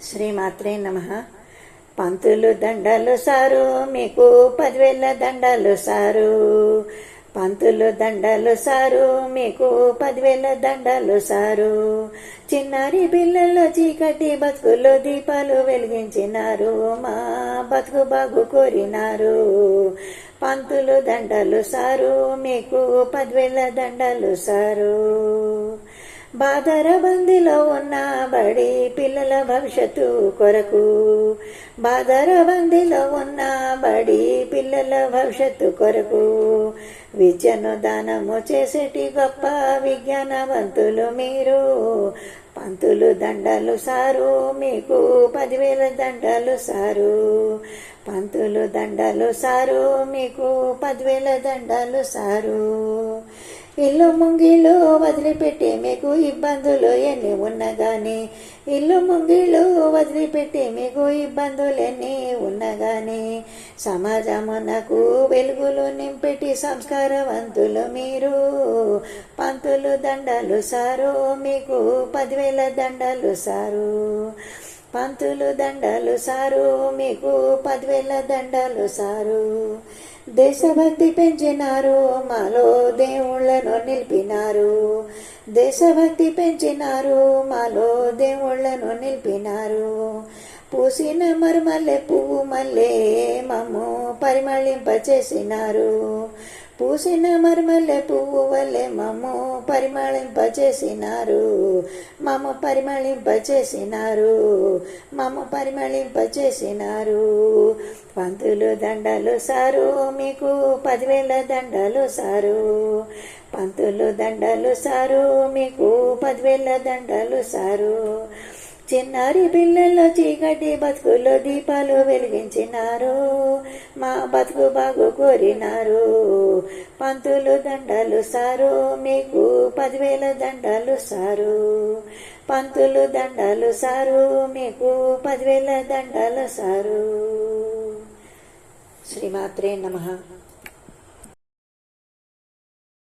శ్రీమాత్రే నమః. పంతులు దండాలు సారు, మీకు 10,000 దండాలు సారు. పంతులు దండాలు సారు, మీకు 10,000 దండాలు సారు. చిన్నారి పిల్లల్లో చీకటి బతుకుల్లో దీపాలు వెలిగించినారు, మా బతుకు బాగు కోరినారు. పంతులు దండాలు సారు, మీకు 10,000 దండాలు సారు. బాదర బందీలో ఉన్న బడి పిల్లల భవిష్యత్తు కొరకు, బాదర బందీలో ఉన్న బడి పిల్లల భవిష్యత్తు కొరకు విద్యను దానము చేసేటి గొప్ప విజ్ఞానవంతులు మీరు. పంతులు దండాలు సారు, మీకు 10,000 దండాలు సారు. పంతులు దండాలు సారు, మీకు 10,000 దండాలు సారు. ఇల్లు ముంగిళ్ళు వదిలిపెట్టి మీకు ఇబ్బందులు ఎన్ని ఉన్నా గాని, ఇల్లు ముంగిళ్ళు వదిలిపెట్టి మీకు ఇబ్బందులు ఎన్ని ఉన్నా గాని సమాజమునకు వెలుగులు నింపెట్టి సంస్కారవంతులు మీరు. పంతులు దండాలు సారు, మీకు 10,000 దండాలు సారు. పంతులు దండాలు సారు, మీకు 10,000 దండాలు సారు. దేశభక్తి పెంచినారు, మాలో దేవుళ్లను నిలిపినారు. దేశభక్తి పెంచినారు, మాలో దేవుళ్లను నిలిపినారు. పూసిన మరుమల్లె పువ్వు మల్లె మమ్ము పరిమళింపచేసినారు. పూసిన మరుమల్లె పువ్వు వల్లే మమ్ము పరిమళింపచేసినారు. మమ్మ పరిమళింపచేసినారు, మమ్మ పరిమళింపచేసినారు. పంతులు దండాలు సారు, మీకు 10,000 దండాలు సారు. పంతులు దండాలు సారు, మీకు 10,000 దండాలు సారు. చిన్నారి పిల్లల్లో చీకటి బతుకుల్లో దీపాలు వెలిగించినారు, మా బతుకు బాగు కోరినారు. పంతులు దండాలు సారు, మీకు 10,000 దండాలు సారు. పంతులు దండాలు సారు, మీకు 10,000 దండాలు సారు. శ్రీమాత్రే నమః.